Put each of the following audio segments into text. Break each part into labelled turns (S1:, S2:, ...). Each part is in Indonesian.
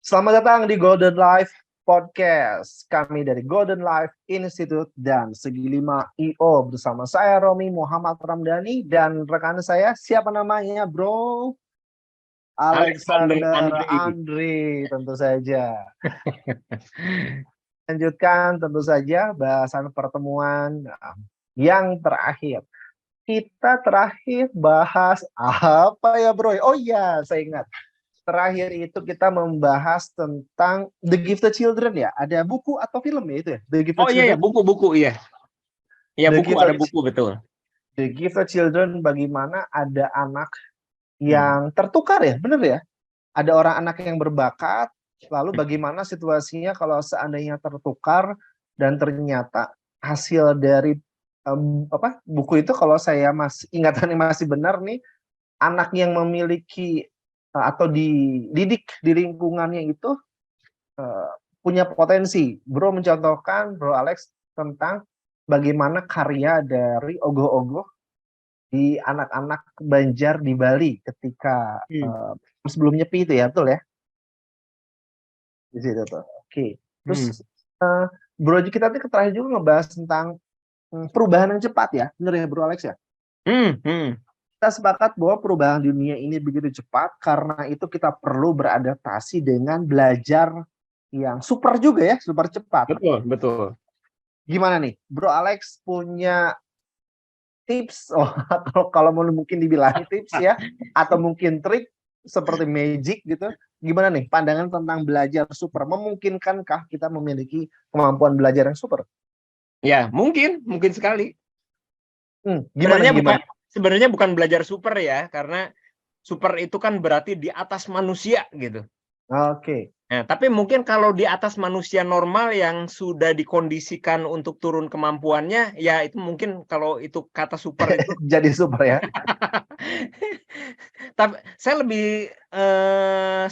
S1: Selamat datang di Golden Life Podcast. Kami dari Golden Life Institute dan Segi 5 IO bersama saya Romi Muhammad Ramdhani dan rekan saya siapa namanya, Bro? Alexander Andri, tentu saja. Lanjutkan tentu saja bahasan pertemuan yang terakhir. Kita terakhir bahas apa ya, Bro? Oh iya, saya ingat. Terakhir itu kita membahas tentang The Gifted Children ya. Ada buku atau film ya itu ya? The Gifted
S2: Oh iya,
S1: Children.
S2: buku-buku iya. Iya,
S1: The
S2: buku
S1: Gifted,
S2: ada buku betul.
S1: The Gifted Children, bagaimana ada anak yang tertukar ya, bener ya? Ada orang anak yang berbakat, lalu bagaimana situasinya kalau seandainya tertukar dan ternyata hasil dari buku itu, kalau saya masih ingatannya masih benar nih, anak yang memiliki atau dididik di lingkungannya itu punya potensi. Bro mencontohkan, Bro Alex, tentang bagaimana karya dari ogoh-ogoh di anak-anak Banjar di Bali ketika sebelum nyepi itu ya, betul ya? Di situ tuh. Oke. Terus Bro kita terakhir juga ngebahas tentang perubahan yang cepat ya, bener ya Bro Alex ya? Kita sepakat bahwa perubahan dunia ini begitu cepat, karena itu kita perlu beradaptasi dengan belajar yang super juga ya, super cepat.
S2: Betul.
S1: Gimana nih, Bro Alex punya tips, kalau mungkin dibilang tips ya, atau mungkin trik seperti magic gitu, gimana nih pandangan tentang belajar super? Memungkinkankah kita memiliki kemampuan belajar yang super?
S2: Ya, mungkin sekali.
S1: Gimana?
S2: Sebenarnya bukan belajar super ya, karena super itu kan berarti di atas manusia gitu.
S1: Oke.
S2: Nah, tapi mungkin kalau di atas manusia normal yang sudah dikondisikan untuk turun kemampuannya, ya itu mungkin kalau itu kata super itu
S1: jadi super ya.
S2: Tapi saya lebih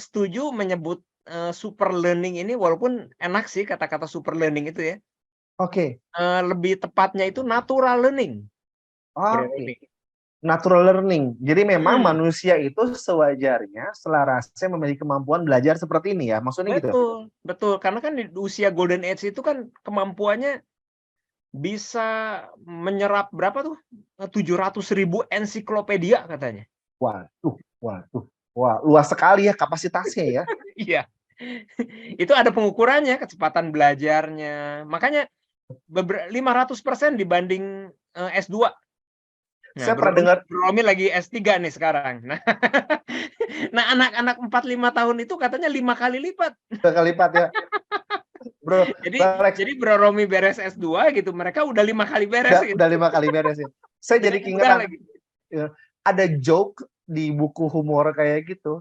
S2: setuju menyebut super learning ini, walaupun enak sih kata-kata super learning itu ya.
S1: Oke.
S2: Lebih tepatnya itu natural learning.
S1: Oke. Natural learning. Jadi memang manusia itu sewajarnya, selarasnya memiliki kemampuan belajar seperti ini ya, maksudnya gitu?
S2: Betul. Karena kan di usia Golden Age itu kan kemampuannya bisa menyerap berapa tuh? 700.000 ensiklopedia katanya.
S1: Waduh. Wah, luas sekali ya kapasitasnya ya.
S2: Iya. Itu ada pengukurannya, kecepatan belajarnya. Makanya 500% dibanding S2.
S1: Saya pernah dengar,
S2: Romi lagi S3 nih sekarang. Nah, anak-anak 4-5 tahun itu katanya 5 kali lipat.
S1: 5 kali lipat ya. Bro,
S2: jadi Bro Romi beres S2 gitu, mereka udah 5 kali beres.
S1: Udah 5 kali beres ya. Saya jadi keingetan ada joke di buku humor kayak gitu.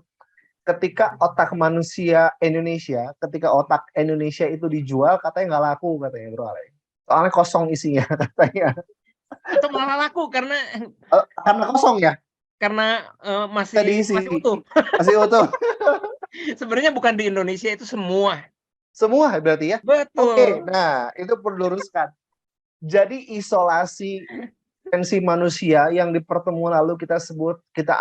S1: Ketika otak manusia Indonesia, ketika otak Indonesia itu dijual, katanya nggak laku katanya Bro Alex. Soalnya kosong isinya katanya.
S2: Atau malah laku karena
S1: kosong ya?
S2: Karena masih utuh.
S1: Masih utuh.
S2: Sebenarnya bukan di Indonesia, itu semua.
S1: Semua berarti ya?
S2: Betul.
S1: Oke, nah itu perlu luruskan. Jadi isolasi potensi manusia yang di pertemuan lalu kita sebut, kita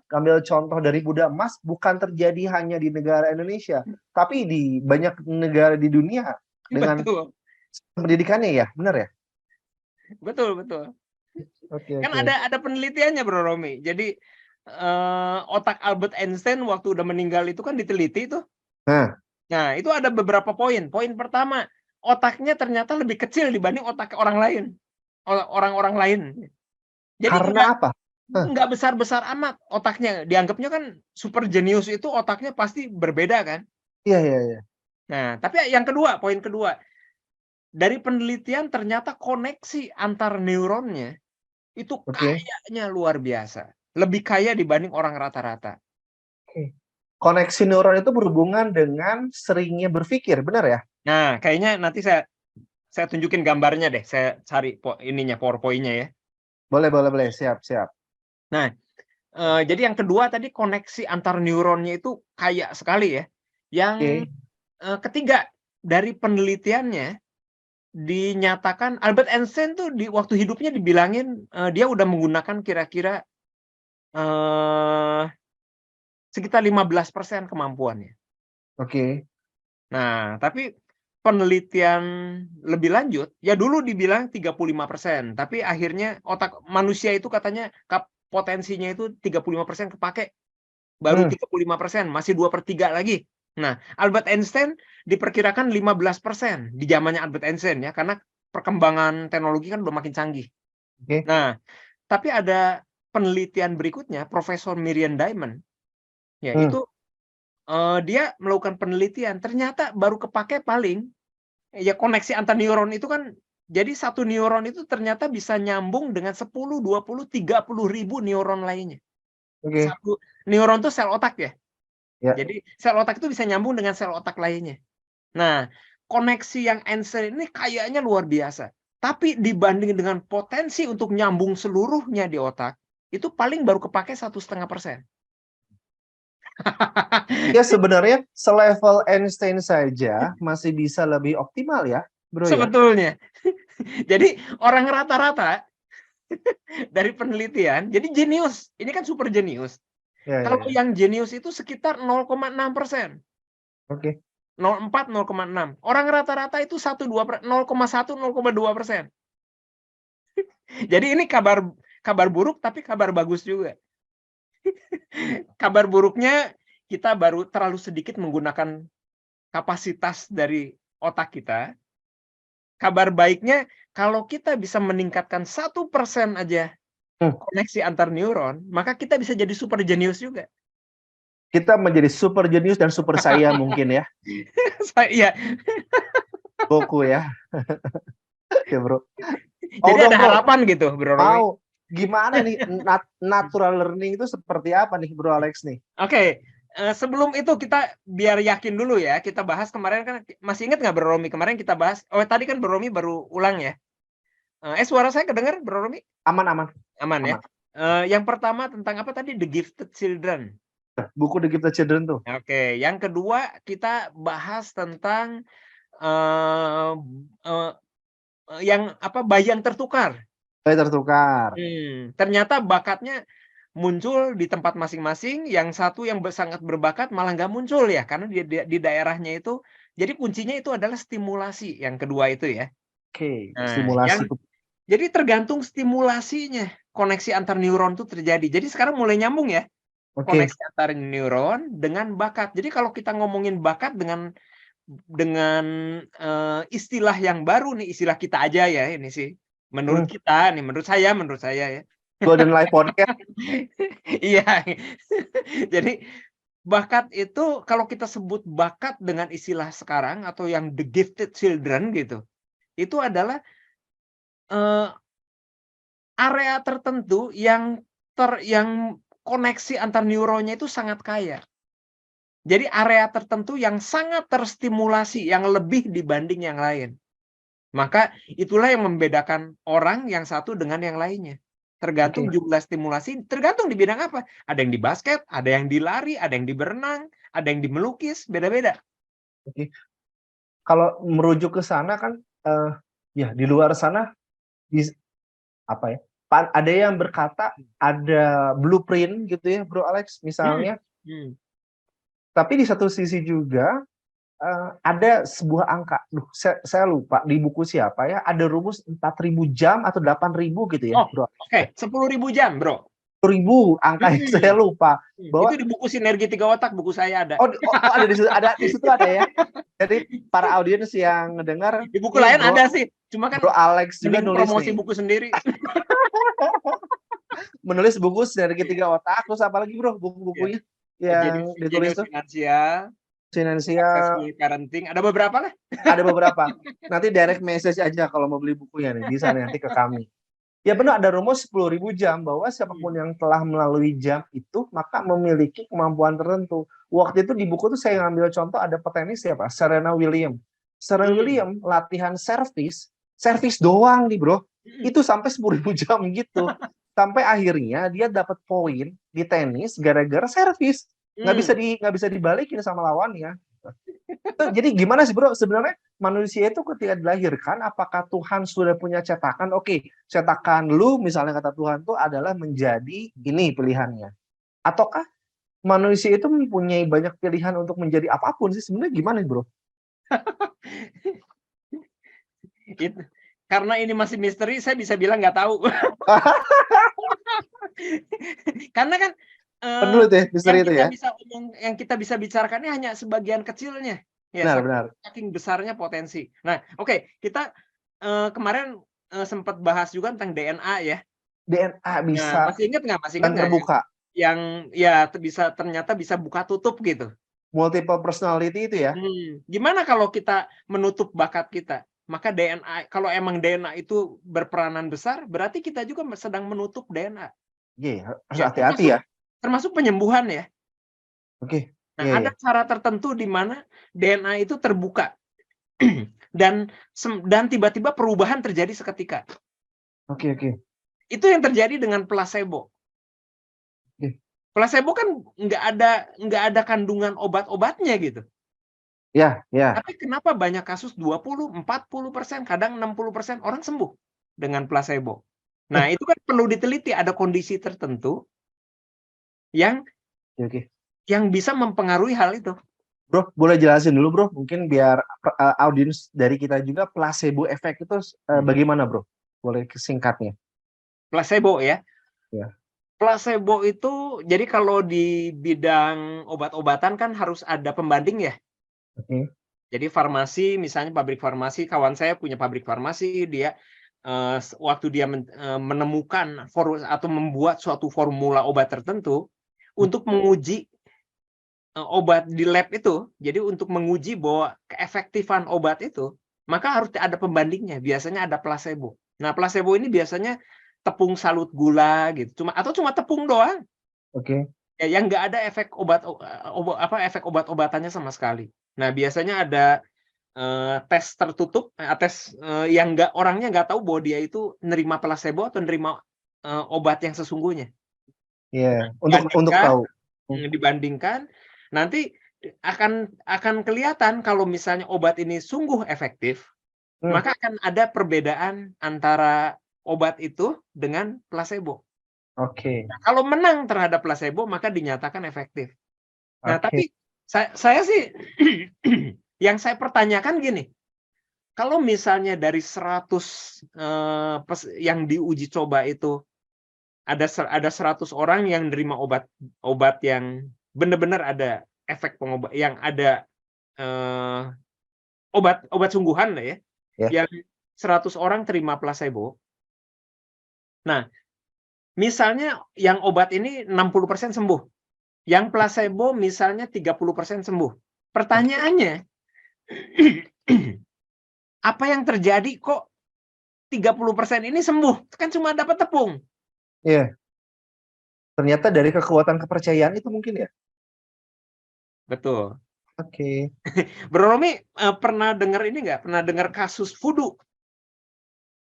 S1: ambil contoh dari Buddha Emas, bukan terjadi hanya di negara Indonesia, tapi di banyak negara di dunia dengan pendidikannya ya, benar ya?
S2: Betul. Kan ada penelitiannya Bro Romi. Jadi otak Albert Einstein waktu udah meninggal itu kan diteliti tuh. Nah, itu ada beberapa poin. Poin pertama, otaknya ternyata lebih kecil dibanding otak orang-orang lain. Jadi
S1: karena apa?
S2: Nggak besar-besar amat otaknya. Dianggapnya kan super jenius itu otaknya pasti berbeda kan?
S1: Iya.
S2: Nah, tapi poin kedua, dari penelitian ternyata koneksi antar neuronnya itu kayaknya luar biasa. Lebih kaya dibanding orang rata-rata.
S1: Koneksi neuron itu berhubungan dengan seringnya berpikir, benar ya?
S2: Nah, kayaknya nanti saya tunjukin gambarnya deh. Saya cari PowerPoint-nya ya.
S1: Boleh. Siap.
S2: Nah, jadi yang kedua tadi koneksi antar neuronnya itu kaya sekali ya. Yang ketiga, dari penelitiannya dinyatakan Albert Einstein tuh di waktu hidupnya dibilangin dia udah menggunakan kira-kira sekitar 15% kemampuannya.
S1: Oke.
S2: Nah, tapi penelitian lebih lanjut, ya dulu dibilang 35%, tapi akhirnya otak manusia itu katanya potensinya itu 35% kepake, baru 35%, masih 2/3 lagi. Nah, Albert Einstein diperkirakan 15% di zamannya Albert Einstein ya, karena perkembangan teknologi kan udah makin canggih. Nah, tapi ada penelitian berikutnya, Profesor Miriam Diamond, ya itu dia melakukan penelitian, ternyata baru kepake paling ya koneksi antar neuron itu kan, jadi satu neuron itu ternyata bisa nyambung dengan 10, 20, 30 ribu neuron lainnya. Satu neuron itu sel otak ya. Jadi sel otak itu bisa nyambung dengan sel otak lainnya. Nah, koneksi yang Einstein ini kayaknya luar biasa. Tapi dibanding dengan potensi untuk nyambung seluruhnya di otak, itu paling baru kepake 1,5%.
S1: Ya sebenarnya selevel Einstein saja masih bisa lebih optimal ya, bro ya?
S2: Sebetulnya. Jadi orang rata-rata dari penelitian, jadi jenius. Ini kan super jenius. Kalau yang jenius itu sekitar 0,6%.
S1: Oke.
S2: 0,4, 0,6. Orang rata-rata itu 0,1, 0,2%. Jadi ini kabar buruk tapi kabar bagus juga. Kabar buruknya kita baru terlalu sedikit menggunakan kapasitas dari otak kita. Kabar baiknya kalau kita bisa meningkatkan 1% aja koneksi antar neuron, maka kita bisa jadi super jenius juga.
S1: Kita menjadi super jenius dan super saya mungkin ya.
S2: Iya.
S1: Goku ya. Ya bro.
S2: Jadi ada harapan gitu, Bro Romi.
S1: Mau gimana nih natural learning itu seperti apa nih, Bro Alex nih?
S2: Oke. Sebelum itu kita biar yakin dulu ya, kita bahas kemarin kan, masih ingat nggak Bro Romi kemarin kita bahas? Oh tadi kan Bro Romi baru ulang ya. Suara saya kedengar Bro Romi?
S1: Aman
S2: ya. Yang pertama tentang apa tadi? The Gifted Children.
S1: Buku The Gifted Children tuh.
S2: Oke. Yang kedua kita bahas tentang yang apa? Bayi yang tertukar.
S1: Bayi tertukar.
S2: Ternyata bakatnya muncul di tempat masing-masing, yang satu yang sangat berbakat malah nggak muncul ya, karena di daerahnya itu. Jadi kuncinya itu adalah stimulasi, yang kedua itu ya.
S1: Oke, stimulasi.
S2: Jadi tergantung stimulasinya, koneksi antar neuron itu terjadi. Jadi sekarang mulai nyambung ya, koneksi antar neuron dengan bakat. Jadi kalau kita ngomongin bakat dengan istilah yang baru nih, istilah kita aja ya ini sih. Menurut kita nih, menurut saya ya.
S1: Golden Life Podcast.
S2: Iya. Jadi bakat itu kalau kita sebut bakat dengan istilah sekarang atau yang the gifted children gitu, itu adalah area tertentu yang koneksi antar neuronnya itu sangat kaya. Jadi area tertentu yang sangat terstimulasi, yang lebih dibanding yang lain. Maka itulah yang membedakan orang yang satu dengan yang lainnya. Tergantung jumlah stimulasi, tergantung di bidang apa. Ada yang di basket, ada yang di lari, ada yang di berenang, ada yang di melukis, beda-beda.
S1: Oke. Kalau merujuk ke sana kan, ya di luar sana, apa ya? Ada yang berkata ada blueprint gitu ya, Bro Alex, misalnya. Tapi di satu sisi juga ada sebuah angka, saya lupa di buku siapa ya, ada rumus 4.000 jam atau 8.000 gitu ya, Bro.
S2: Oke, 10.000 jam, Bro.
S1: 10.000 angkanya saya lupa.
S2: Bahwa itu di buku Sinergi 3 Otak, buku saya ada.
S1: Oh ada di situ ada ya. Jadi para audiens yang ngedengar,
S2: di buku lain ada sih, cuma kan
S1: Bro Alex juga nulis
S2: promosi buku sendiri.
S1: Menulis buku Sinergi 3 Otak, terus apalagi Bro buku-bukunya yang ditulis tuh? Finansial,
S2: parenting, ada beberapa lah.
S1: Ada beberapa. Nanti direct message aja kalau mau beli bukunya nih, bisa nanti ke kami. Ya benar, ada rumus 10.000 jam, bahwa siapapun yang telah melalui jam itu maka memiliki kemampuan tertentu. Waktu itu di buku tuh saya ngambil contoh, ada petenis siapa? Serena Williams. Serena Williams latihan servis doang nih Bro. Itu sampai 10.000 jam gitu. Sampai akhirnya dia dapat poin di tenis gara-gara servis. Nggak bisa dibalikin sama lawannya. Jadi gimana sih Bro, sebenarnya manusia itu ketika dilahirkan, apakah Tuhan sudah punya cetakan? Oke, cetakan lu misalnya kata Tuhan itu adalah menjadi ini pilihannya. Ataukah manusia itu mempunyai banyak pilihan untuk menjadi apapun sih sebenarnya, gimana bro?
S2: Karena ini masih misteri, saya bisa bilang nggak tahu. Karena kan
S1: Perlu deh misteri itu ya.
S2: yang kita bisa bicarakan ini hanya sebagian kecilnya, ya.
S1: Benar.
S2: Saking besarnya potensi. Nah, oke, kita kemarin sempat bahas juga tentang DNA ya.
S1: DNA bisa.
S2: Nah, masih ingat nggak?
S1: Terbuka.
S2: Yang ya ternyata bisa buka tutup gitu.
S1: Multiple personality itu ya.
S2: Gimana kalau kita menutup bakat kita? Maka DNA, kalau emang DNA itu berperanan besar, berarti kita juga sedang menutup DNA.
S1: Iya, harus hati-hati ya.
S2: Termasuk penyembuhan ya.
S1: Oke.
S2: Nah, ada cara tertentu di mana DNA itu terbuka dan tiba-tiba perubahan terjadi seketika.
S1: Oke.
S2: Itu yang terjadi dengan placebo. Placebo kan nggak ada kandungan obat-obatnya gitu.
S1: Ya.
S2: Tapi kenapa banyak kasus 20, 40%, kadang 60% orang sembuh dengan placebo? Nah, itu kan perlu diteliti, ada kondisi tertentu yang bisa mempengaruhi hal itu.
S1: Bro, boleh jelasin dulu bro, mungkin biar audiens dari kita juga placebo effect itu bagaimana bro? Boleh singkatnya.
S2: Placebo ya.
S1: Ya.
S2: Placebo itu, jadi kalau di bidang obat-obatan kan harus ada pembanding ya. Jadi farmasi, misalnya pabrik farmasi, kawan saya punya pabrik farmasi, dia waktu dia menemukan atau membuat suatu formula obat tertentu untuk menguji obat di lab itu, jadi untuk menguji bahwa keefektifan obat itu, maka harus ada pembandingnya. Biasanya ada placebo. Nah, placebo ini biasanya tepung salut gula gitu, cuma tepung doang. Ya, yang nggak ada efek efek obat-obatannya sama sekali. Nah, biasanya ada tes tertutup, tes yang orangnya nggak tahu bahwa dia itu nerima placebo atau nerima obat yang sesungguhnya.
S1: Iya, untuk tahu.
S2: Dibandingkan, nanti akan kelihatan kalau misalnya obat ini sungguh efektif, maka akan ada perbedaan antara obat itu dengan placebo. Nah, kalau menang terhadap placebo, maka dinyatakan efektif. Nah, tapi saya sih yang saya pertanyakan gini, kalau misalnya dari 100 yang diuji coba itu ada 100 orang yang nerima obat yang benar-benar ada efek pengobat, yang ada obat sungguhan lah ya, yang 100 orang terima placebo. Nah, misalnya yang obat ini 60% sembuh, yang placebo misalnya 30% sembuh. Pertanyaannya, apa yang terjadi kok 30% ini sembuh? Kan cuma dapat tepung.
S1: Iya. Ternyata dari kekuatan kepercayaan itu mungkin ya?
S2: Betul. Bro Romi pernah dengar ini nggak? Pernah dengar kasus voodoo?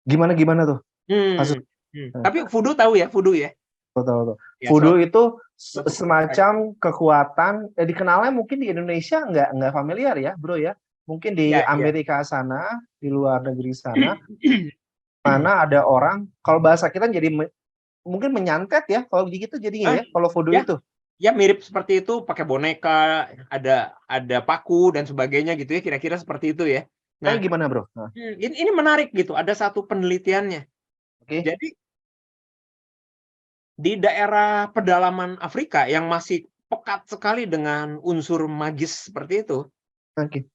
S1: Gimana tuh? Kasus.
S2: Tapi voodoo tahu ya, voodoo ya?
S1: Tahu. Voodoo itu semacam kekuatan, dikenalnya mungkin di Indonesia nggak familiar ya, bro ya. Mungkin di Amerika sana, di luar negeri sana, mana ada orang, kalau bahasa kita jadi mungkin menyantet ya, kalau gitu jadinya ya, kalau voodoo itu.
S2: Ya mirip seperti itu, pakai boneka, ada paku dan sebagainya gitu ya, kira-kira seperti itu ya.
S1: Nah, gimana bro?
S2: Ini menarik gitu, ada satu penelitiannya. Jadi di daerah pedalaman Afrika yang masih pekat sekali dengan unsur magis seperti itu.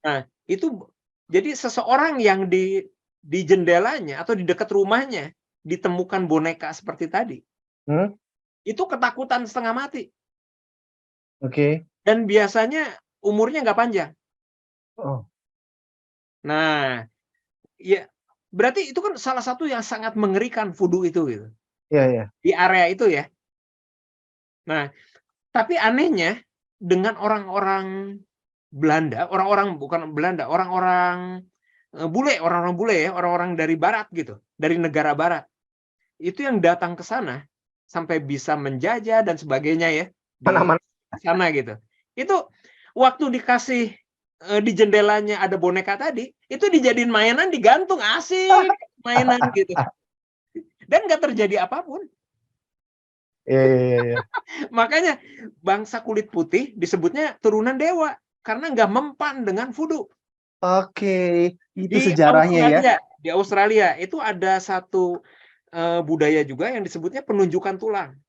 S2: Nah, itu jadi seseorang yang di jendelanya atau di dekat rumahnya ditemukan boneka seperti tadi. Itu ketakutan setengah mati. Dan biasanya umurnya nggak panjang. Nah, ya berarti itu kan salah satu yang sangat mengerikan voodoo itu gitu.
S1: Iya.
S2: Di area itu ya. Nah, tapi anehnya dengan orang-orang Belanda, orang-orang bule ya, orang-orang dari barat gitu, dari negara barat. Itu yang datang ke sana sampai bisa menjajah dan sebagainya ya. Di sana gitu. Itu waktu dikasih di jendelanya ada boneka tadi, itu dijadiin mainan, digantung, asik mainan gitu. Dan nggak terjadi apapun.
S1: Iya.
S2: Makanya bangsa kulit putih disebutnya turunan dewa karena nggak mempan dengan voodoo.
S1: Oke, itu
S2: Di
S1: sejarahnya ya.
S2: Australia, itu ada satu budaya juga yang disebutnya penunjukan tulang.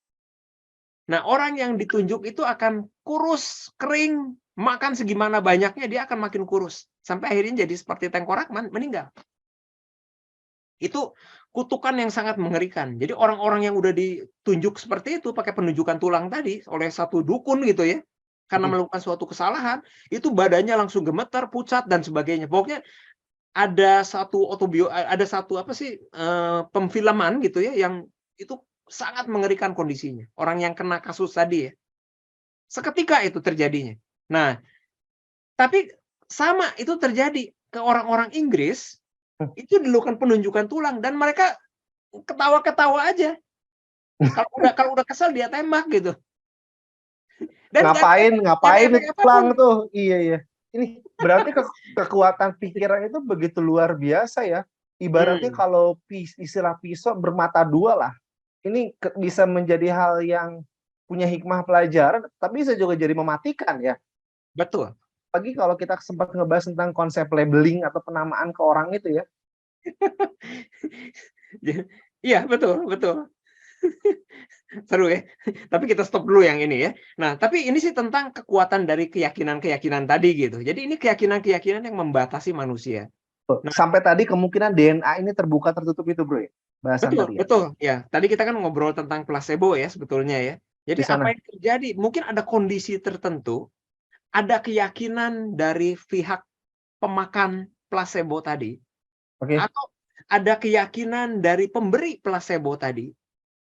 S2: Nah, orang yang ditunjuk itu akan kurus, kering, makan segimana banyaknya dia akan makin kurus sampai akhirnya jadi seperti tengkorak meninggal. Itu kutukan yang sangat mengerikan. Jadi orang-orang yang udah ditunjuk seperti itu pakai penunjukan tulang tadi oleh satu dukun gitu ya, karena melakukan suatu kesalahan, itu badannya langsung gemetar, pucat dan sebagainya. Pokoknya ada satu pemfilman gitu ya yang itu sangat mengerikan kondisinya. Orang yang kena kasus tadi ya. Seketika itu terjadinya. Nah, tapi sama itu terjadi ke orang-orang Inggris, itu dilakukan penunjukan tulang dan mereka ketawa-ketawa aja. Kalau udah kesel dia tembak gitu. Dan
S1: Ngapain tulang tuh? Iya. Ini berarti kekuatan pikiran itu begitu luar biasa ya. Ibaratnya kalau istilah pisau bermata dua lah. Ini bisa menjadi hal yang punya hikmah pelajaran, tapi bisa juga jadi mematikan ya.
S2: Betul.
S1: Apalagi kalau kita sempat ngebahas tentang konsep labeling atau penamaan ke orang itu ya.
S2: Iya, betul. Seru ya. Tapi kita stop dulu yang ini ya. Nah, tapi ini sih tentang kekuatan dari keyakinan-keyakinan tadi gitu. Jadi ini keyakinan-keyakinan yang membatasi manusia.
S1: Nah, sampai tadi kemungkinan DNA ini terbuka tertutup itu, Bro ya. Bahasan tadi ya.
S2: Betul. Ya, tadi kita kan ngobrol tentang placebo ya sebetulnya ya. Jadi apa yang terjadi? Mungkin ada kondisi tertentu, ada keyakinan dari pihak pemakan placebo tadi, atau ada keyakinan dari pemberi placebo tadi.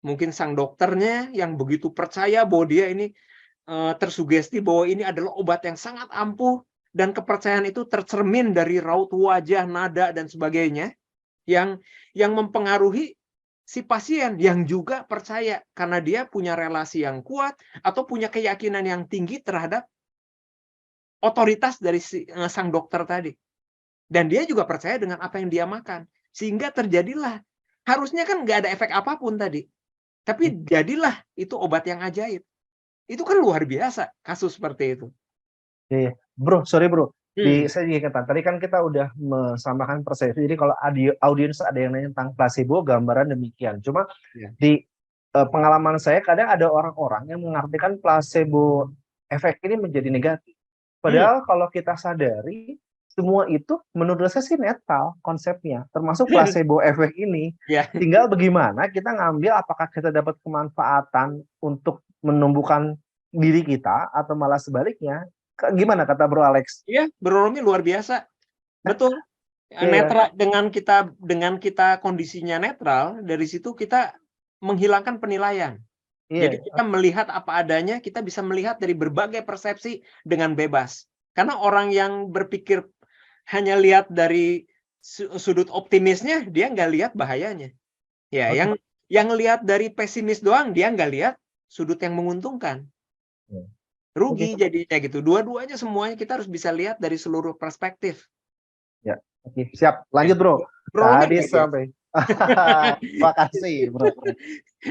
S2: Mungkin sang dokternya yang begitu percaya bahwa dia ini tersugesti bahwa ini adalah obat yang sangat ampuh dan kepercayaan itu tercermin dari raut wajah, nada dan sebagainya yang mempengaruhi si pasien yang juga percaya karena dia punya relasi yang kuat atau punya keyakinan yang tinggi terhadap otoritas dari sang dokter tadi. Dan dia juga percaya dengan apa yang dia makan. Sehingga terjadilah, harusnya kan nggak ada efek apapun tadi. Tapi jadilah itu obat yang ajaib. Itu kan luar biasa kasus seperti itu.
S1: Iya. Bro, sorry bro. Saya juga ingat, tadi kan kita udah mesamakan persepsi. Jadi kalau audiens ada yang nanya tentang placebo, gambaran demikian. Cuma di pengalaman saya kadang ada orang-orang yang mengartikan placebo efek ini menjadi negatif. Padahal kalau kita sadari, semua itu menurut saya sih netral konsepnya, termasuk placebo efek ini. Tinggal bagaimana kita ngambil, apakah kita dapat kemanfaatan untuk menumbuhkan diri kita atau malah sebaliknya. Gimana kata Bro Alex?
S2: Iya, Bro Romi luar biasa. Betul. Netral dengan kita kondisinya netral, dari situ kita menghilangkan penilaian. Jadi kita melihat apa adanya, kita bisa melihat dari berbagai persepsi dengan bebas. Karena orang yang berpikir hanya lihat dari sudut optimisnya, dia nggak lihat bahayanya. Ya, yang lihat dari pesimis doang, dia nggak lihat sudut yang menguntungkan. Rugi jadinya gitu. Dua-duanya semuanya kita harus bisa lihat dari seluruh perspektif.
S1: Ya, oke, siap. Lanjut Bro. Tadi sampai. Makasih Bro.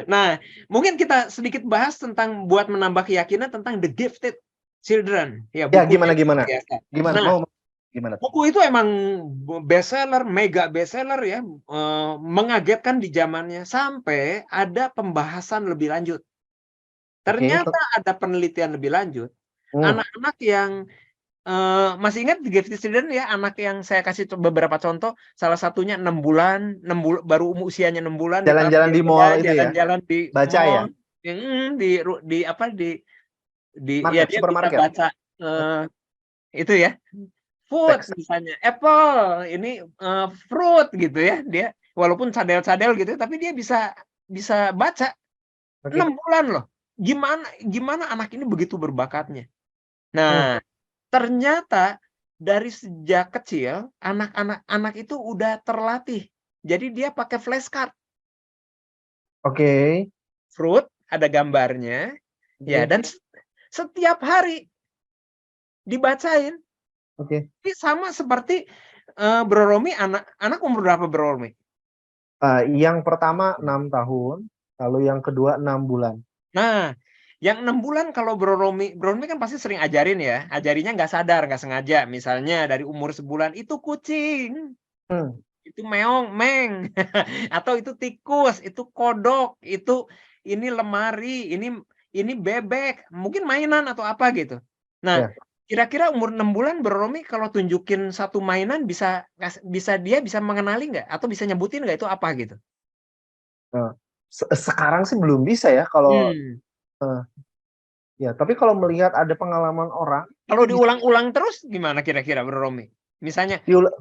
S2: Nah, mungkin kita sedikit bahas tentang buat menambah keyakinan tentang The Gifted Children.
S1: Ya, gimana? Gimana?
S2: Buku itu emang bestseller, mega bestseller ya, mengagetkan di zamannya sampai ada pembahasan lebih lanjut. Ternyata ada penelitian lebih lanjut. Anak-anak yang masih ingat The Gifted Children ya, anak yang saya kasih beberapa contoh, salah satunya 6 bulan, baru usianya 6 bulan,
S1: jalan-jalan di mall itu ya,
S2: jalan-jalan di
S1: baca
S2: mall,
S1: ya,
S2: di apa di
S1: market,
S2: dia
S1: supermarket,
S2: bisa baca itu ya, food misalnya, apple, ini fruit gitu ya, dia walaupun cadel-cadel gitu, tapi dia bisa baca 6 bulan loh. Gimana anak ini begitu berbakatnya. Nah, ternyata dari sejak kecil anak-anak itu udah terlatih. Jadi dia pakai flashcard. Fruit ada gambarnya. Ya, dan setiap hari dibacain. Ini sama seperti Bro Romi, anak umur berapa Bro Romi?
S1: Yang pertama 6 tahun, lalu yang kedua 6 bulan.
S2: Nah, yang 6 bulan kalau Bro Romi kan pasti sering ajarin ya, ajarinya nggak sadar, nggak sengaja. Misalnya dari umur sebulan, "Itu kucing, itu meong, meng." Atau itu tikus, itu kodok, ini lemari, ini bebek, mungkin mainan atau apa gitu. Nah,
S1: Ya.
S2: kira-kira umur 6 bulan Bro Romi kalau tunjukin satu mainan dia bisa mengenali nggak? Atau bisa nyebutin nggak itu apa gitu?
S1: Sekarang sih belum bisa ya kalau
S2: Hmm.
S1: ya, tapi kalau melihat ada pengalaman orang
S2: Kalau
S1: itu bisa
S2: diulang-ulang terus gimana kira-kira Bro Romi? Misalnya
S1: diulang.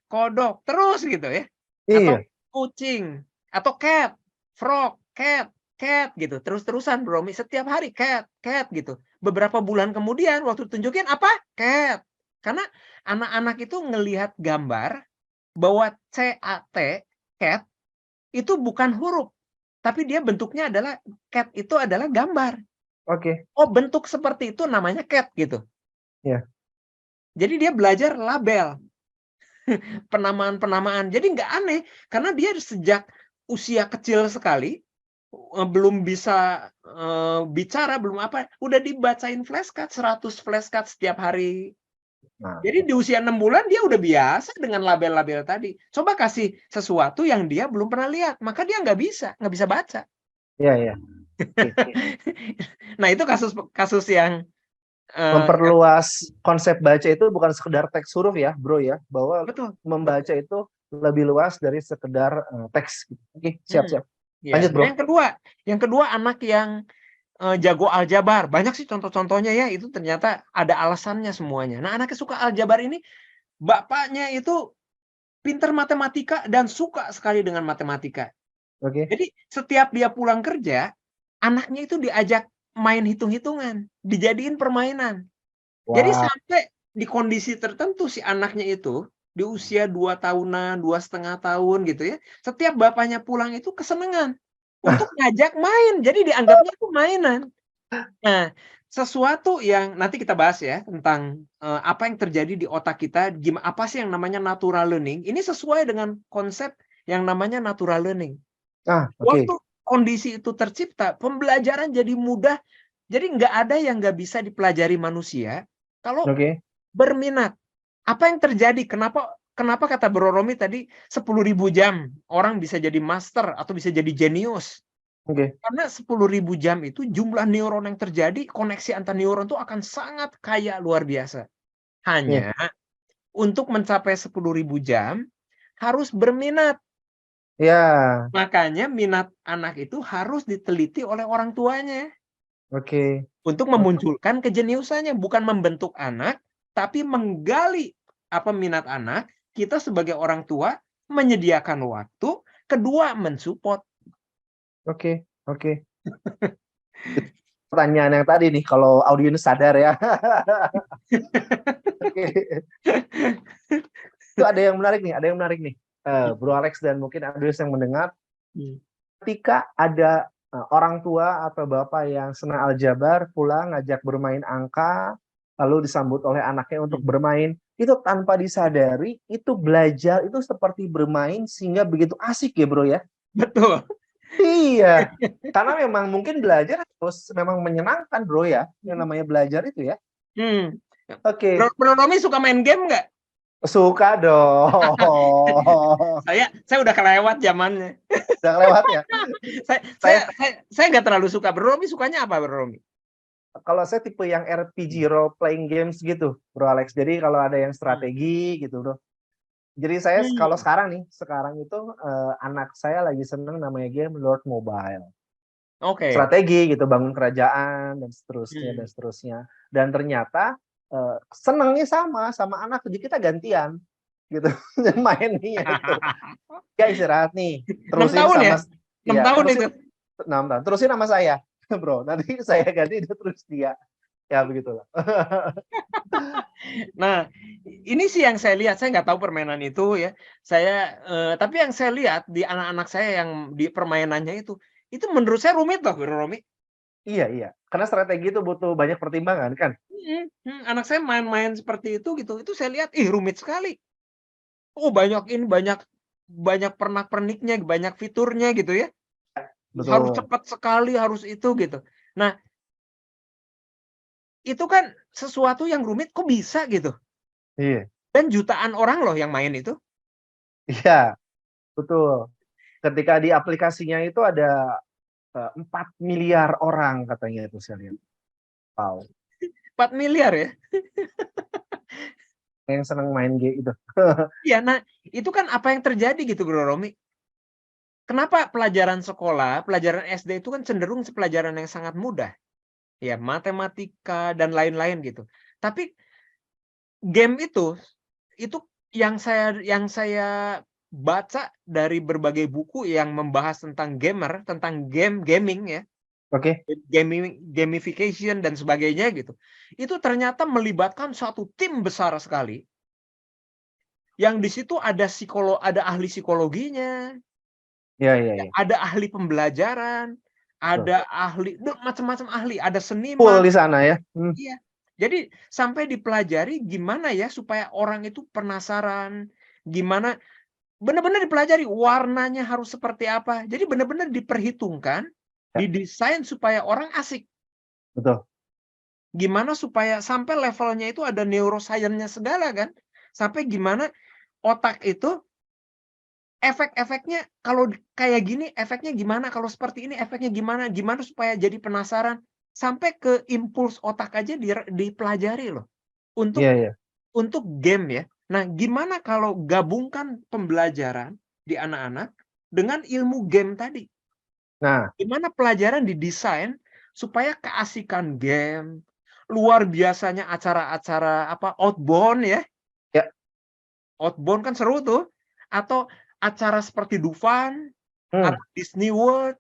S2: kodok, terus gitu ya. Atau
S1: Iya.
S2: kucing, atau cat, frog, cat gitu. Terus-terusan Bro Romi setiap hari cat gitu. Beberapa bulan kemudian waktu tunjukin apa? Cat. Karena anak-anak itu ngelihat gambar bahwa CAT, cat, itu bukan huruf, tapi dia bentuknya adalah cat itu adalah gambar.
S1: Oke.
S2: Oh, bentuk seperti itu namanya cat gitu.
S1: Ya.
S2: Jadi dia belajar label, penamaan-penamaan. Jadi nggak aneh, karena dia sejak usia kecil sekali, belum bisa bicara, belum apa, udah dibacain flashcard, 100 flashcard setiap hari.
S1: Nah,
S2: Jadi di usia 6 bulan dia udah biasa dengan label-label tadi. Coba kasih sesuatu yang dia belum pernah lihat, maka dia nggak bisa baca.
S1: iya, iya. Oke.
S2: Nah, itu kasus yang
S1: Memperluas konsep baca itu bukan sekedar teks huruf ya, Bro ya, bahwa
S2: betul.
S1: membaca itu lebih luas dari sekedar teks. Oke,
S2: Hmm.
S1: siap-siap.
S2: Ya.
S1: Lanjut,
S2: Nah,
S1: Bro.
S2: yang kedua anak yang jago aljabar. Banyak sih contoh-contohnya ya, itu ternyata ada alasannya semuanya. Nah, anaknya suka aljabar ini, bapaknya itu pintar matematika dan suka sekali dengan matematika.
S1: Oke.
S2: Jadi setiap dia pulang kerja, anaknya itu diajak main hitung-hitungan, dijadiin permainan. Jadi
S1: Wah.
S2: sampai di kondisi tertentu si anaknya itu di usia 2 tahunan, 2,5 tahun gitu ya, setiap bapaknya pulang itu kesenangan untuk ngajak main. Jadi dianggapnya itu mainan. Nah, sesuatu yang nanti kita bahas ya tentang apa yang terjadi di otak kita, apa sih yang namanya natural learning. Ini sesuai dengan konsep yang namanya natural learning.
S1: Oke.
S2: Waktu kondisi itu tercipta, pembelajaran jadi mudah. Jadi nggak ada yang nggak bisa dipelajari manusia kalau
S1: Oke.
S2: berminat. Apa yang terjadi? Kenapa kata Bro Romi tadi 10.000 jam orang bisa jadi master atau bisa jadi jenius?
S1: Oke.
S2: Karena 10.000 jam itu jumlah neuron yang terjadi, koneksi antar neuron itu akan sangat kaya luar biasa.
S1: Iya.
S2: Hanya untuk mencapai 10.000 jam harus berminat.
S1: Ya.
S2: Makanya minat anak itu harus diteliti oleh orang tuanya
S1: Oke.
S2: untuk memunculkan kejeniusannya, bukan membentuk anak, tapi menggali apa minat anak. Kita sebagai orang tua menyediakan waktu, kedua mensupport.
S1: Oke. Oke. Pertanyaan yang tadi nih, kalau audiens sadar ya. Oke. Itu ada yang menarik nih, Bro Alex dan mungkin audiens yang mendengar. Ketika ada orang tua atau bapak yang senang aljabar pulang ngajak bermain angka, lalu disambut oleh anaknya untuk bermain, itu tanpa disadari itu belajar itu seperti bermain sehingga begitu asik ya, Bro ya.
S2: Betul.
S1: Iya, karena memang mungkin belajar harus memang menyenangkan, Bro ya, yang namanya belajar itu ya. Oke.
S2: Bro Romi suka main game nggak?
S1: Suka dong.
S2: Saya udah kelewat zamannya.
S1: Udah lewat ya.
S2: Saya nggak terlalu suka. Bro Romi sukanya apa, Bro Romi?
S1: Kalau saya tipe yang RPG, role playing games gitu, Bro Alex. Jadi kalau ada yang strategi gitu, Bro. Jadi saya kalau sekarang itu anak saya lagi seneng namanya game Lord Mobile.
S2: Oke.
S1: Strategi gitu, bangun kerajaan dan seterusnya. Dan ternyata senengnya sama anak, jadi kita gantian gitu mainnya itu. Ya istirahat nih,
S2: 6 tahun ya? 6 tahun itu.
S1: 6 tahun. Terusin sama saya, Bro. Nanti saya ganti, dia terus dia. Ya begitulah.
S2: Nah, ini sih yang saya lihat. Saya nggak tahu permainan itu ya. Tapi yang saya lihat di anak-anak saya yang di permainannya itu menurut saya rumit loh, Bro Romi.
S1: Iya. Karena strategi itu butuh banyak pertimbangan kan.
S2: Anak saya main-main seperti itu gitu. Itu saya lihat, rumit sekali. Oh, banyak pernak-perniknya, banyak fiturnya gitu ya. Harus cepat sekali, harus itu gitu. Nah, itu kan sesuatu yang rumit, kok bisa gitu?
S1: Iya.
S2: Dan jutaan orang loh yang main itu.
S1: Iya, betul. Ketika di aplikasinya itu ada 4 miliar orang katanya itu saya lihat. Wow.
S2: 4 miliar ya?
S1: Yang senang main game itu.
S2: Iya, nah itu kan apa yang terjadi gitu Bro Romi. Kenapa pelajaran sekolah, pelajaran SD itu kan cenderung pelajaran yang sangat mudah. Ya, matematika dan lain-lain gitu. Tapi game itu yang saya baca dari berbagai buku yang membahas tentang tentang gaming ya.
S1: Oke.
S2: Gamification dan sebagainya gitu. Itu ternyata melibatkan suatu tim besar sekali. Yang di situ ada ahli psikologinya.
S1: Iya.
S2: Ada ahli pembelajaran, ada ahli macam-macam ahli, ada seniman.
S1: Full di sana ya.
S2: Iya. Jadi sampai dipelajari gimana ya supaya orang itu penasaran, gimana benar-benar dipelajari warnanya harus seperti apa. Jadi benar-benar diperhitungkan, didesain supaya orang asik.
S1: Betul.
S2: Gimana supaya sampai levelnya itu ada neuroscience-nya segala kan. Sampai gimana otak itu efek-efeknya kalau kayak gini efeknya gimana, kalau seperti ini efeknya gimana, gimana supaya jadi penasaran. Sampai ke impuls otak aja dipelajari loh. Untuk game ya. Nah, gimana kalau gabungkan pembelajaran di anak-anak dengan ilmu game tadi?
S1: Nah,
S2: gimana pelajaran didesain supaya keasikan game, luar biasanya acara-acara outbound ya. Outbound kan seru tuh. Atau acara seperti Dufan, atau Disney World,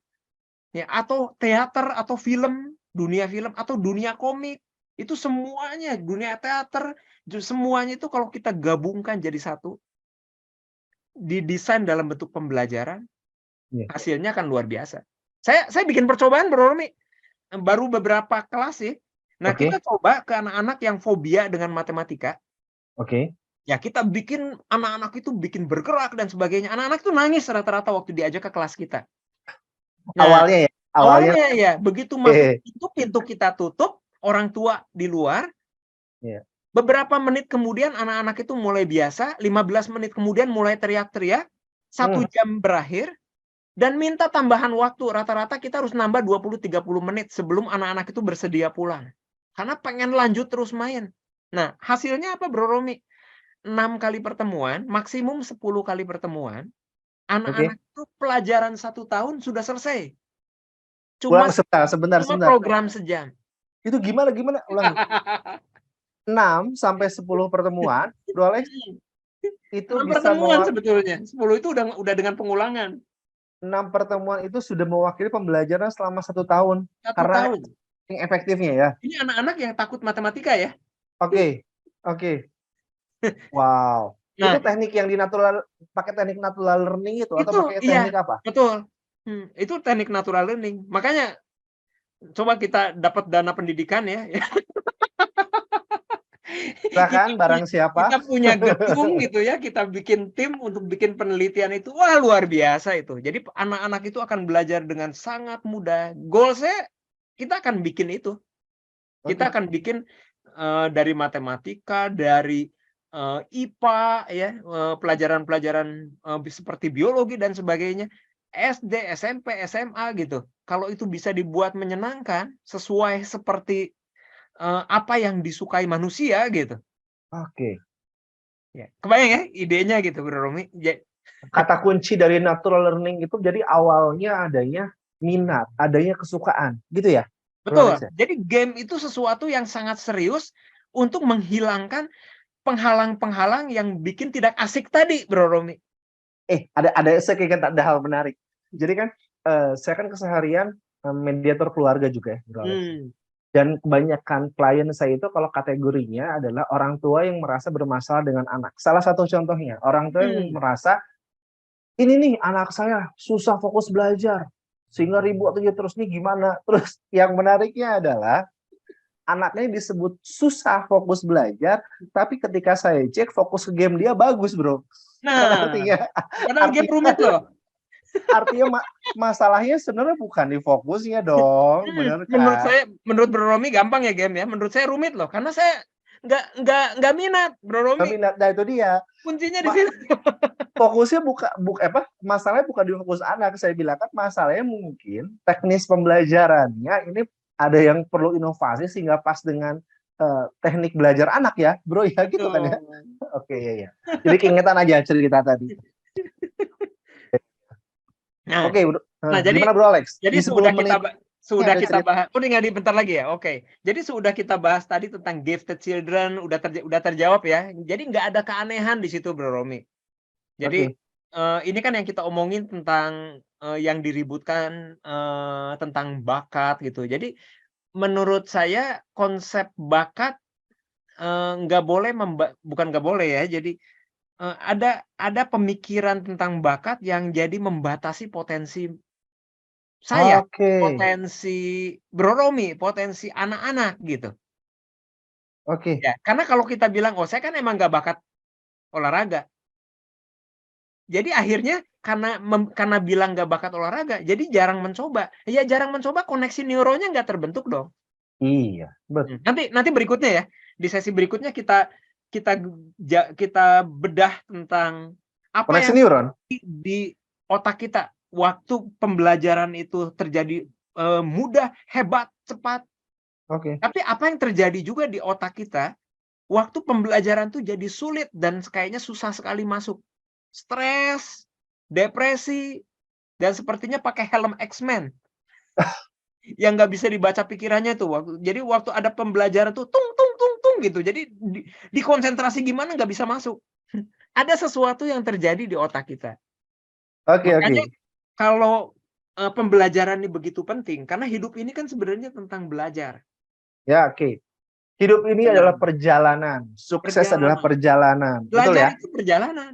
S2: ya, atau teater, atau film, dunia film, atau dunia komik. Itu semuanya, dunia teater, semuanya itu kalau kita gabungkan jadi satu, didesain dalam bentuk pembelajaran, hasilnya akan luar biasa. Saya bikin percobaan, Bro Romi, baru beberapa kelas sih. Nah, kita coba ke anak-anak yang fobia dengan matematika. Ya, kita bikin anak-anak itu bikin bergerak dan sebagainya. Anak-anak itu nangis rata-rata waktu diajak ke kelas kita. Nah, awalnya ya, begitu masuk pintu kita tutup, orang tua di luar. Beberapa menit kemudian anak-anak itu mulai biasa, 15 menit kemudian mulai teriak-teriak, 1 jam berakhir, dan minta tambahan waktu. Rata-rata kita harus nambah 20-30 menit sebelum anak-anak itu bersedia pulang. Karena pengen lanjut terus main. Nah, hasilnya apa Bro Romi? 6 kali pertemuan, maksimum 10 kali pertemuan, anak-anak itu pelajaran 1 tahun sudah selesai. Cuma
S1: sebentar.
S2: program sejam.
S1: Itu gimana? Ulang. 6 sampai 10 pertemuan, Bro Alex, itu
S2: 6
S1: bisa
S2: pertemuan sebetulnya. 10 itu udah dengan pengulangan.
S1: 6 pertemuan itu sudah mewakili pembelajaran selama 1 tahun.
S2: 1
S1: karena
S2: tahun.
S1: Yang efektifnya ya.
S2: Ini anak-anak yang takut matematika ya.
S1: Oke. Wow. Nah, itu teknik yang pakai teknik natural learning itu atau pakai teknik apa?
S2: Betul. Itu teknik natural learning. Makanya coba kita dapat dana pendidikan ya.
S1: Silakan barang siapa.
S2: Kita punya gedung gitu ya, kita bikin tim untuk bikin penelitian itu. Wah, luar biasa itu. Jadi anak-anak itu akan belajar dengan sangat mudah. Goalsnya kita akan bikin itu. Kita akan bikin dari matematika, dari IPA ya, pelajaran-pelajaran seperti biologi dan sebagainya, SD, SMP, SMA gitu. Kalau itu bisa dibuat menyenangkan sesuai seperti apa yang disukai manusia gitu. Ya, kebayang ya idenya gitu Bro Romi.
S1: Kata kunci dari natural learning itu jadi awalnya adanya minat, adanya kesukaan, gitu ya?
S2: Betul. Jadi game itu sesuatu yang sangat serius untuk menghilangkan penghalang-penghalang yang bikin tidak asik tadi, Bro Romi.
S1: Saya keinget ada hal menarik. Jadi kan saya kan keseharian mediator keluarga juga ya, Bro Alex. Dan kebanyakan klien saya itu kalau kategorinya adalah orang tua yang merasa bermasalah dengan anak. Salah satu contohnya, orang tua yang merasa, ini nih anak saya susah fokus belajar, sehingga ribut aja terus nih gimana. Terus yang menariknya adalah, anaknya disebut susah fokus belajar, tapi ketika saya cek fokus ke game dia bagus Bro.
S2: Nah, artinya game rumit loh.
S1: Artinya masalahnya sebenarnya bukan di fokusnya dong, bener kan?
S2: Menurut Bro Romi gampang ya game ya. Menurut saya rumit loh, karena saya nggak minat, Bro Romi.
S1: Nah itu dia.
S2: Kuncinya di situ.
S1: Fokusnya masalahnya bukan di fokus anak. Saya bilang kan masalahnya mungkin teknis pembelajarannya ini ada yang perlu inovasi sehingga pas dengan teknik belajar anak ya, bro ya gitu kan ya. Oke ya. Jadi keingetan aja cerita tadi.
S2: Nah,
S1: Oke, bro.
S2: jadi
S1: gimana Bro Alex?
S2: Jadi sudah kita bahas. Oh, tinggal bentar lagi ya. Oke. Jadi sudah kita bahas tadi tentang gifted children, udah terjawab ya. Jadi nggak ada keanehan di situ, Bro Romi. Jadi ini kan yang kita omongin tentang yang diributkan tentang bakat gitu. Jadi menurut saya konsep bakat nggak boleh bukan nggak boleh ya. Jadi ada pemikiran tentang bakat yang jadi membatasi potensi saya, potensi Bro Romi, potensi anak-anak gitu. Ya, karena kalau kita bilang, oh saya kan emang nggak bakat olahraga. Jadi akhirnya karena bilang nggak bakat olahraga, jadi jarang mencoba. Ya jarang mencoba, koneksi neuronnya nggak terbentuk dong.
S1: Iya, betul.
S2: Nanti berikutnya ya, di sesi berikutnya kita bedah tentang apa
S1: koneksi
S2: yang
S1: neuron
S2: di otak kita waktu pembelajaran itu terjadi mudah, hebat, cepat. Tapi apa yang terjadi juga di otak kita waktu pembelajaran itu jadi sulit dan kayaknya susah sekali masuk. Stres, depresi, dan sepertinya pakai helm X-Men. Yang nggak bisa dibaca pikirannya tuh. Jadi waktu ada pembelajaran tuh tung gitu. Jadi dikonsentrasi gimana nggak bisa masuk. Ada sesuatu yang terjadi di otak kita. Makanya kalau pembelajaran ini begitu penting, karena hidup ini kan sebenarnya tentang belajar.
S1: Ya, hidup ini adalah perjalanan. Sukses adalah perjalanan.
S2: Belajar
S1: betul ya?
S2: Itu perjalanan.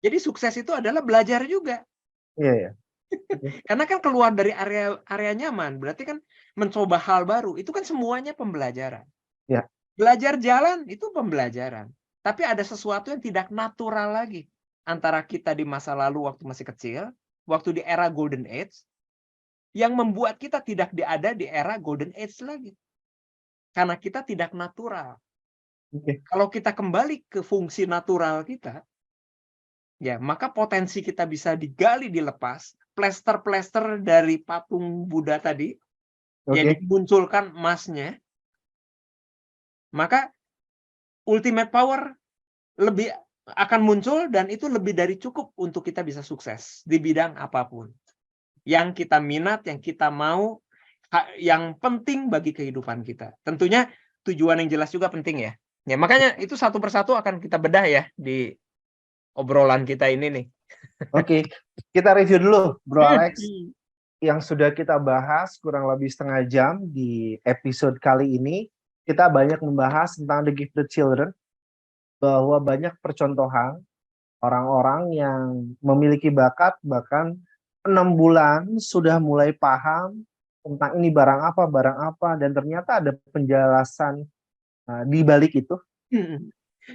S2: Jadi sukses itu adalah belajar juga.
S1: Iya.
S2: Karena kan keluar dari area nyaman, berarti kan mencoba hal baru. Itu kan semuanya pembelajaran.
S1: Ya.
S2: Belajar jalan itu pembelajaran. Tapi ada sesuatu yang tidak natural lagi antara kita di masa lalu waktu masih kecil, waktu di era Golden Age, yang membuat kita tidak ada di era Golden Age lagi. Karena kita tidak natural. Kalau kita kembali ke fungsi natural kita, ya maka potensi kita bisa digali, dilepas. Plester-plester dari patung Buddha tadi, yang dimunculkan emasnya, maka ultimate power lebih akan muncul dan itu lebih dari cukup untuk kita bisa sukses di bidang apapun. Yang kita minat, yang kita mau, yang penting bagi kehidupan kita. Tentunya tujuan yang jelas juga penting ya. Ya makanya itu satu persatu akan kita bedah ya di obrolan kita ini nih.
S1: Kita review dulu Bro Alex yang sudah kita bahas kurang lebih setengah jam di episode kali ini. Kita banyak membahas tentang the gifted children, bahwa banyak percontohan orang-orang yang memiliki bakat bahkan 6 bulan sudah mulai paham tentang ini barang apa, dan ternyata ada penjelasan di balik itu.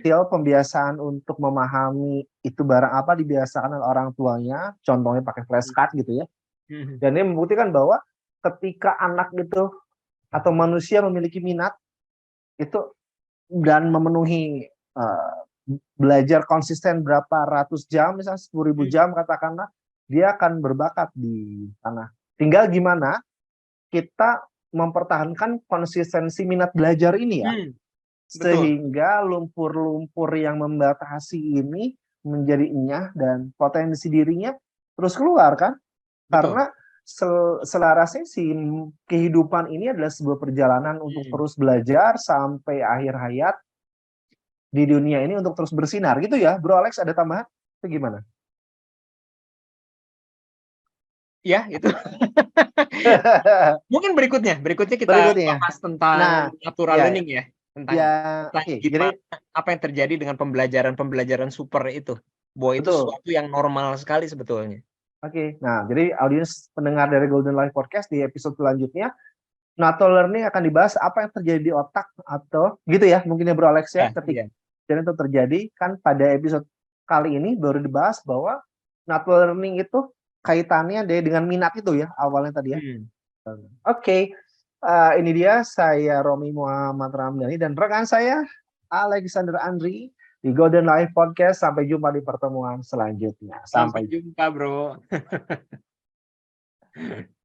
S1: Pembiasaan untuk memahami itu barang apa dibiasakan oleh orang tuanya, contohnya pakai flashcard gitu ya. Dan ini membuktikan bahwa ketika anak itu atau manusia memiliki minat itu dan memenuhi belajar konsisten berapa ratus jam, misalnya 10.000 jam katakanlah, dia akan berbakat di sana. Tinggal gimana kita mempertahankan konsistensi minat belajar ini ya. Sehingga lumpur-lumpur yang membatasi ini menjadi enyah dan potensi dirinya terus keluar kan. Karena selarasnya kehidupan ini adalah sebuah perjalanan untuk terus belajar sampai akhir hayat di dunia ini untuk terus bersinar gitu ya. Bro Alex, ada tambahan? Itu gimana?
S2: Ya, itu. Mungkin berikutnya kita bahas tentang natural learning ya. Tentang gimana, apa yang terjadi dengan pembelajaran super itu. Bahwa itu sesuatu yang normal sekali sebetulnya.
S1: Nah jadi audiens pendengar dari Golden Life Podcast di episode selanjutnya, natural learning akan dibahas apa yang terjadi di otak atau gitu ya, mungkin ya Bro Alex ya, ketika itu terjadi kan pada episode kali ini baru dibahas bahwa not learning itu kaitannya dengan minat itu ya awalnya tadi ya. Oke. Ini dia saya Romi Muhammad Ramdhani dan rekan saya Alexander Andri di Golden Life Podcast. Sampai jumpa di pertemuan selanjutnya.
S2: Sampai jumpa, bro.